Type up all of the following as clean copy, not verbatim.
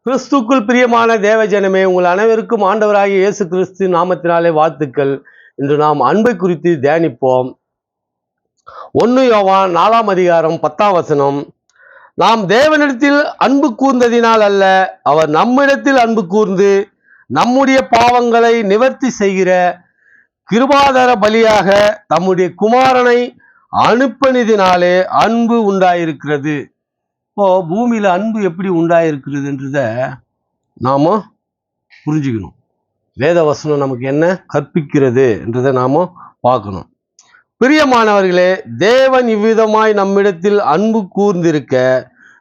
கிறிஸ்துக்குள் பிரியமான தேவஜனமே, உங்கள் அனைவருக்கும் ஆண்டவராகிய இயேசு கிறிஸ்து நாமத்தினாலே வாழ்த்துக்கள். இன்று நாம் அன்பை குறித்து தியானிப்போம். 1 யோவான் 4 அதிகாரம் 10 நாம் தேவனிடத்தில் அன்பு கூர்ந்ததினால் அல்ல, அவர் நம்மிடத்தில் அன்பு கூர்ந்து நம்முடைய பாவங்களை நிவர்த்தி செய்கிற கிருபாதார பலியாக தம்முடைய குமாரனை அனுப்பினதினாலே அன்பு உண்டாயிருக்கிறது. இப்போ பூமியில அன்பு எப்படி உண்டாயிருக்கிறதுன்றத நாம புரிஞ்சுக்கணும். வேத வசனம் நமக்கு என்ன கற்பிக்கிறது என்றதை நாம பார்க்கணும். பிரியமானவர்களே, தேவன் இவ்விதமாய் நம்மிடத்தில் அன்பு கூர்ந்திருக்க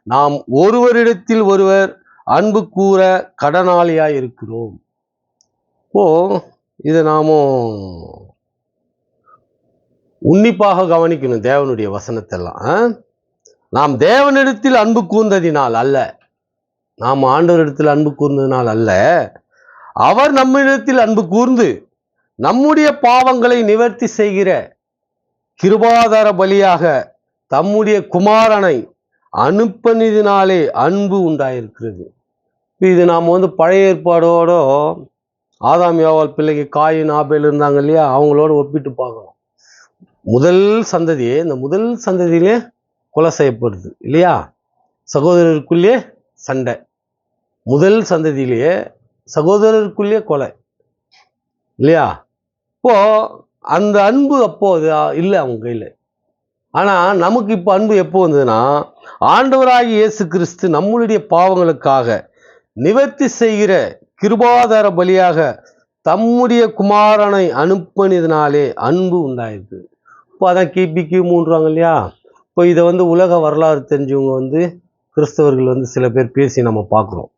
நாம் ஒருவரிடத்தில் ஒருவர் அன்பு கூற கடனாளியாய் இருக்கிறோம். இப்போ இதை நாம உன்னிப்பாக கவனிக்கணும். தேவனுடைய வசனத்தெல்லாம் நாம் தேவனிடத்தில் அன்பு கூர்ந்ததினால் அல்ல, நாம் ஆண்டவரிடத்தில் அன்பு கூர்ந்ததினால் அல்ல, அவர் நம்மிடத்தில் அன்பு கூர்ந்து நம்முடைய பாவங்களை நிவர்த்தி செய்கிற கிருபாதார பலியாக தம்முடைய குமாரனை அனுப்பினதினாலே அன்பு உண்டாயிருக்கிறது. இது நாம் பழைய ஏற்பாடோட ஆதாம் ஏவாள் பிள்ளைக்கு காயின் ஆபேல் இருந்தாங்க இல்லையா, அவங்களோட ஒப்பிட்டு பார்க்கணும். முதல் சந்ததியே, இந்த முதல் சந்ததியிலே கொலை செய்யப்படுது இல்லையா, சகோதரருக்குள்ளே சண்டை. முதல் சந்ததியிலேயே சகோதரருக்குள்ளே கொலை இல்லையா. இப்போ அந்த அன்பு அப்போ இல்லை அவங்க கையில். ஆனால் நமக்கு இப்போ அன்பு எப்போ வந்ததுன்னா, ஆண்டவராகிய இயேசு கிறிஸ்து நம்மளுடைய பாவங்களுக்காக நிவர்த்தி செய்கிற கிருபாதார பலியாக தம்முடைய குமாரனை அனுப்பினதினாலே அன்பு உண்டாயிருக்கு. இப்போ அதான் கிபிக்கு 3 இல்லையா. இப்போ இதை உலக வரலாறு தெரிஞ்சவங்க கிறிஸ்தவர்கள் சில பேர் பேசி நம்ம பார்க்குறோம்.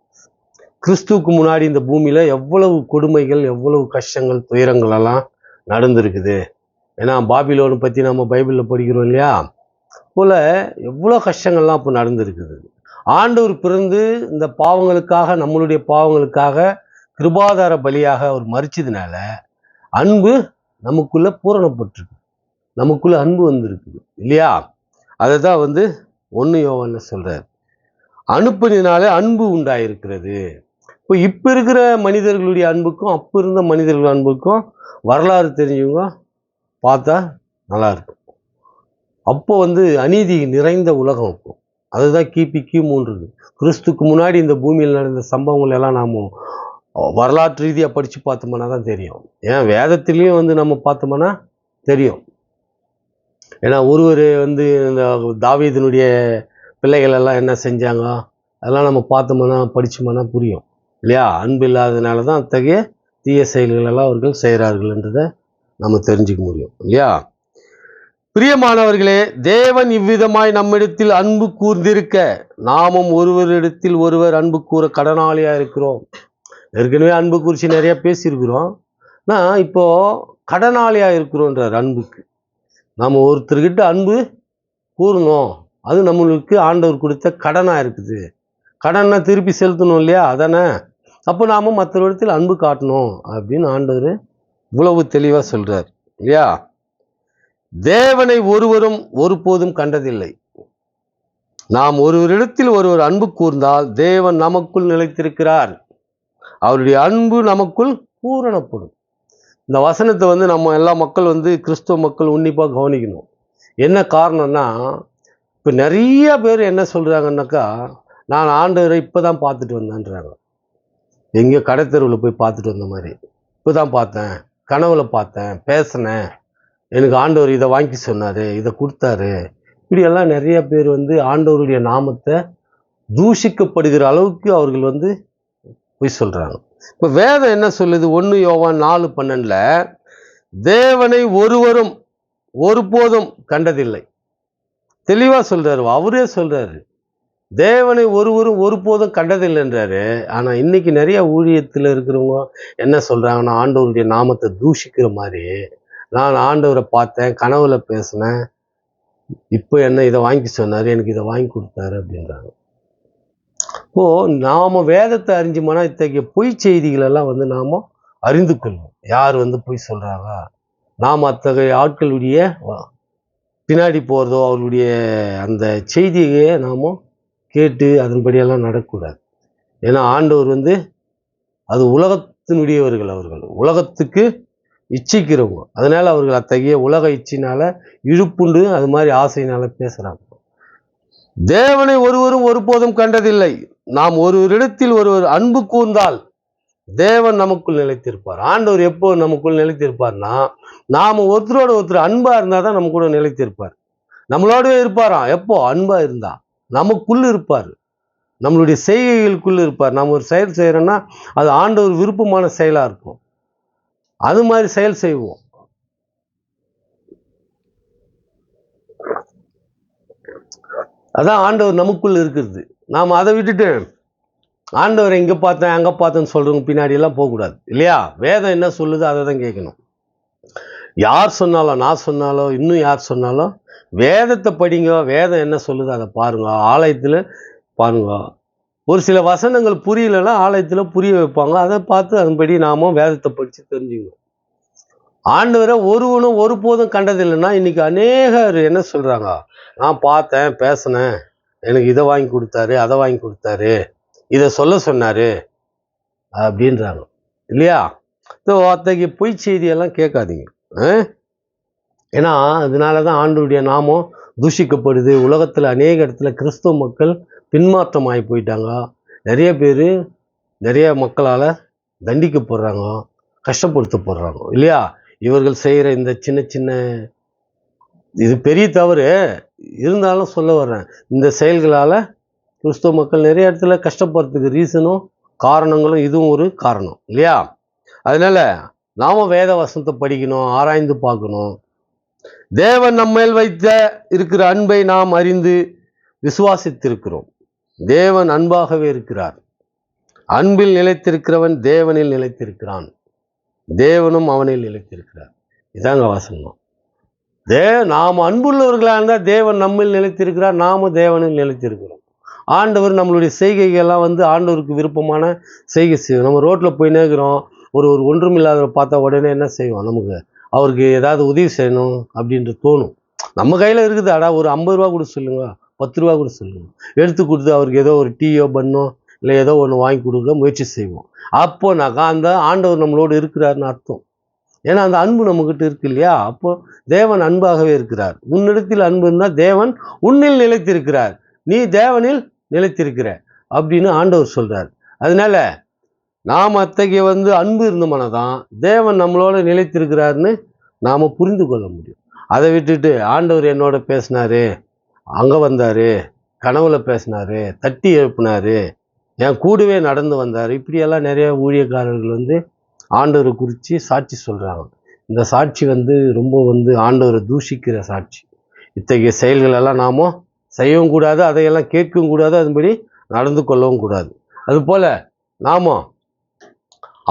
கிறிஸ்துவுக்கு முன்னாடி இந்த பூமியில் எவ்வளவு கொடுமைகள், எவ்வளவு கஷ்டங்கள், துயரங்கள் எல்லாம் நடந்திருக்குது. ஏன்னா பாபிலோனை பற்றி நம்ம பைபிளில் படிக்கிறோம் இல்லையா, போல் எவ்வளோ கஷ்டங்கள்லாம் இப்போ நடந்திருக்குது. ஆண்டவர் பிறந்து இந்த பாவங்களுக்காக, நம்மளுடைய பாவங்களுக்காக கிருபாதார பலியாக அவர் மரிச்சதுனால அன்பு நமக்குள்ளே பூரணப்பட்டிருக்கு, நமக்குள்ளே அன்பு வந்திருக்குது இல்லையா. அதை தான் 1 யோவான்ல சொல்றார், அனுப்பினாலே அன்பு உண்டாயிருக்கிறது. இப்போ இருக்கிற மனிதர்களுடைய அன்புக்கும் அப்போ இருந்த மனிதர்கள் அன்புக்கும் வரலாறு தெரிஞ்சவங்க பார்த்தா நல்லா இருக்கும். அப்போ அநீதி நிறைந்த உலகம். அப்போ அதுதான் கிபி 3. கிறிஸ்துக்கு முன்னாடி இந்த பூமியில் நடந்த சம்பவங்கள் எல்லாம் நாம் வரலாற்று ரீதியாக படித்து பார்த்தோம்னா தான் தெரியும். ஏன் வேதத்திலையும் நம்ம பார்த்தோம்னா தெரியும். ஏன்னா ஒருவர் இந்த தாவீதினுடைய பிள்ளைகள் எல்லாம் என்ன செஞ்சாங்க அதெல்லாம் நம்ம பார்த்தோம்னா படிச்சோம்னா புரியும் இல்லையா. அன்பு இல்லாததுனால தான் அத்தகைய தீய செயல்கள் எல்லாம் அவர்கள் செய்கிறார்கள் என்றதை நம்ம தெரிஞ்சுக்க முடியும் இல்லையா. பிரியமானவர்களே, தேவன் இவ்விதமாய் நம்மிடத்தில் அன்பு கூர்ந்திருக்க நாமும் ஒருவரிடத்தில் ஒருவர் அன்பு கூற கடனாளியாக இருக்கிறோம். ஏற்கனவே அன்பு குறித்து நிறைய பேசியிருக்கிறோம். நான் இப்போ கடனாளியாக இருக்கிறோன்றார் அன்புக்கு. நாம் ஒருத்தர்கிட்ட அன்பு கூறணும், அது நம்மளுக்கு ஆண்டவர் கொடுத்த கடனாக இருக்குது. கடனை திருப்பி செலுத்தணும் இல்லையா, அதானே. அப்போ நாம் மற்றவரிடத்தில் அன்பு காட்டணும் அப்படின்னு ஆண்டவர் இவ்வளவு தெளிவாக சொல்கிறார் இல்லையா. தேவனை ஒருவரும் ஒருபோதும் கண்டதில்லை. நாம் ஒருவரிடத்தில் ஒருவர் அன்பு கூர்ந்தால் தேவன் நமக்குள் நிலைத்திருக்கிறார், அவருடைய அன்பு நமக்குள் பூரணப்படும். இந்த வசனத்தை நம்ம எல்லா மக்கள் கிறிஸ்துவ மக்கள் உன்னிப்பாக கவனிக்கணும். என்ன காரணம்னா, இப்போ நிறைய பேர் என்ன சொல்கிறாங்கன்னாக்கா, நான் ஆண்டவரை இப்போ தான் பார்த்துட்டு வந்தேன்றாங்க. எங்கேயோ கடைத்தெருவில் போய் பார்த்துட்டு வந்த மாதிரி, இப்போ தான் பார்த்தேன், கனவுல பார்த்தேன், பேசினேன், எனக்கு ஆண்டவர் இதை வாங்கி சொன்னார், இதை கொடுத்தாரு. இப்படியெல்லாம் நிறைய பேர் ஆண்டவருடைய நாமத்தை தூஷிக்கப்படுகிற அளவுக்கு அவர்கள் போய் சொல்கிறாங்க. இப்போ வேதம் என்ன சொல்லுது? 1 யோவான் 4:12 தேவனை ஒருவரும் ஒருபோதும் கண்டதில்லை. தெளிவாக சொல்றாரு, அவரே சொல்றாரு, தேவனை ஒருவரும் ஒருபோதும் கண்டதில்லைன்றாரு. ஆனால் இன்னைக்கு நிறைய ஊழியத்தில் இருக்கிறவங்க என்ன சொல்றாங்கன்னா, ஆண்டவருடைய நாமத்தை தூஷிக்கிற மாதிரி, நான் ஆண்டவரை பார்த்தேன், கனவுல பேசினேன், இப்போ என்ன இதை வாங்கி சொன்னார், எனக்கு இதை வாங்கி கொடுத்தாரு அப்படின்றாங்க. இப்போ நாம வேதத்தை அறிஞ்சோம்னா இத்தகைய பொய் செய்திகளெல்லாம் நாம் அறிந்து கொள்வோம். யார் பொய் சொல்றாங்க, நாம் அத்தகைய ஆட்களுடைய பின்னாடி போகிறதோ அவர்களுடைய அந்த செய்தியை நாம் கேட்டு அதன்படியெல்லாம் நடக்கக்கூடாது. ஏன்னா ஆண்டவர் வந்து அது உலகத்தினுடையவர்கள், அவர்கள் உலகத்துக்கு இச்சிக்கிறவங்க. அதனால அவர்கள் அத்தகைய உலக இச்சினால இழுப்புண்டு அது மாதிரி ஆசையினால பேசுறாங்க. தேவனை ஒருவரும் ஒருபோதும் கண்டதில்லை. நாம் ஒருவரிடத்தில் ஒருவர் அன்பு கூர்ந்தால் தேவன் நமக்குள் நிலைத்திருப்பார். ஆண்டவர் எப்போ நமக்குள் நிலைத்திருப்பார்னா, நாம ஒருத்தரோட ஒருத்தர் அன்பா இருந்தாதான் நம்ம கூட நிலைத்திருப்பார். நம்மளோடவே இருப்பாராம். எப்போ? அன்பா இருந்தா. நமக்குள்ள இருப்பார். நம்மளுடைய செய்கைகளுக்குள்ள இருப்பார். நம்ம ஒரு செயல் செய்யறோம்னா அது ஆண்டவர் விருப்பமான செயலா இருக்கும். அது மாதிரி செயல் செய்வோம். அதான் ஆண்டவர் நமக்குள்ள இருக்கிறது. நாம் அதை விட்டுட்டு ஆண்டவரை இங்க பார்த்தேன் அங்க பார்த்தேன்னு சொல்றவங்க பின்னாடி எல்லாம் போகக்கூடாது இல்லையா? வேதம் என்ன சொல்லுது அதை தான் கேட்கணும். யார் சொன்னாலும், நான் சொன்னாலும், இன்னும் யார் சொன்னாலும் வேதத்தை படிங்க. வேதம் என்ன சொல்லுது அதை பாருங்க. ஆலயத்துல பாருங்க. ஒரு சில வசனங்கள் புரியலன்னா ஆலயத்துல புரிய வைப்பாங்க. அதை பார்த்து அதன்படி நாம வேதத்தை படிச்சு தெரிஞ்சுக்கணும். ஆண்டவரை ஒருவனும் ஒருபோதும் கண்டதில்லைன்னா இன்னைக்கு அநேகர் என்ன சொல்றாங்க, நான் பார்த்தேன், பேசினேன், எனக்கு இதை வாங்கி கொடுத்தாரு, அதை வாங்கி கொடுத்தாரு, இதை சொல்ல சொன்னாரு அப்படின்றாங்க இல்லையா? அத்தகைய பொய் செய்தியெல்லாம் கேட்காதீங்க. ஏன்னா அதனாலதான் ஆண்டவருடைய நாமம் தூஷிக்கப்படுது. உலகத்துல அநேக இடத்துல கிறிஸ்தவ மக்கள் பின்மாற்றம் ஆகி போயிட்டாங்க. நிறைய பேர் நிறைய மக்களால் தண்டிக்கப்படுறாங்க, கஷ்டப்படுத்தப்படுறாங்க இல்லையா? இவர்கள் செய்கிற இந்த சின்ன சின்ன இது பெரிய தவறு இருந்தாலும் சொல்ல வர்றேன். இந்த செயல்களால் கிறிஸ்தவ மக்கள் நிறைய இடத்துல கஷ்டப்படுறதுக்கு ரீசனும் காரணங்களும் இதுவும் ஒரு காரணம் இல்லையா? அதனால நாம வேத வசனத்தை படிக்கணும், ஆராய்ந்து பார்க்கணும். தேவன் நம்மேல் வைத்த இருக்கிற அன்பை நாம் அறிந்து விசுவாசித்திருக்கிறோம். தேவன் அன்பாகவே இருக்கிறார். அன்பில் நிலைத்திருக்கிறவன் தேவனில் நிலைத்திருக்கிறான், தேவனும் அவனில் நிலைத்திருக்கிறார். இதாங்க வசனம். நாம் அன்புள்ளவர்களாக இருந்தால் தேவன் நம்மில் நிலைத்திருக்கிறார், நாமும் தேவனில் நிலைத்திருக்கிறோம். ஆண்டவர் நம்மளுடைய செய்கைகள்லாம் வந்து ஆண்டவருக்கு விருப்பமான செய்கை செய்வோம். நம்ம ரோட்டில் போய் நேர்கிறோம், ஒரு ஒன்றும் இல்லாத பார்த்தா உடனே என்ன செய்வோம், நமக்கு அவருக்கு ஏதாவது உதவி செய்யணும் அப்படின்ட்டு தோணும். நம்ம கையில் இருக்குது, அடா ஒரு 50 ரூபா கூட சொல்லுங்க, 10 ரூபா கூட சொல்லுங்க, எடுத்து கொடுத்து அவருக்கு ஏதோ ஒரு டீயோ பண்ணோ இல்லை ஏதோ ஒன்று வாங்கி கொடுக்க முயற்சி செய்வோம். அப்போனாக்கா அந்த ஆண்டவர் நம்மளோடு இருக்கிறாருன்னு அர்த்தம். ஏன்னா அந்த அன்பு நம்மகிட்ட இருக்கு இல்லையா? அப்போ தேவன் அன்பாகவே இருக்கிறார். உன்னிடத்தில் அன்பு இருந்தால் தேவன் உன்னில் நிலைத்திருக்கிறார், நீ தேவனில் நிலைத்திருக்கிற அப்படின்னு ஆண்டவர் சொல்றார். அதனால நாம் அத்தகைய அன்பு இருந்தோம்னா தான் தேவன் நம்மளோட நிலைத்திருக்கிறாருன்னு நாம் புரிந்து கொள்ள முடியும். அதை விட்டுட்டு ஆண்டவர் என்னோட பேசினாரு, அங்கே வந்தார், கனவுல பேசினாரு, தட்டி எழுப்பினாரு, என் கூடவே நடந்து வந்தார், இப்படியெல்லாம் நிறைய ஊழியக்காரர்கள் ஆண்டவரை குறித்து சாட்சி சொல்கிறாங்க. இந்த சாட்சி ரொம்ப ஆண்டவரை தூஷிக்கிற சாட்சி. இத்தகைய செயல்களெல்லாம் நாம செய்யவும் கூடாது, அதையெல்லாம் கேட்கவும் கூடாது, அதுபடி நடந்து கொள்ளவும் கூடாது. அதுபோல் நாம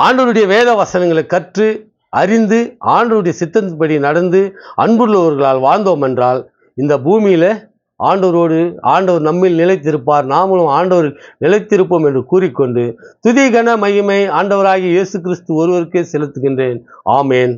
ஆண்டவருடைய வேத வசனங்களை கற்று அறிந்து ஆண்டவருடைய சித்தத்தின்படி நடந்து அன்புள்ளவர்களால் வாழ்ந்தோம் என்றால் இந்த பூமியில் ஆண்டவர் நம்மில் நிலைத்திருப்பார், நாமளும் ஆண்டவர் நிலைத்திருப்போம் என்று கூறிக்கொண்டு துதி கன மகிமை ஆண்டவராகிய இயேசு கிறிஸ்து ஒருவருக்கே செலுத்துகின்றேன். ஆமேன்.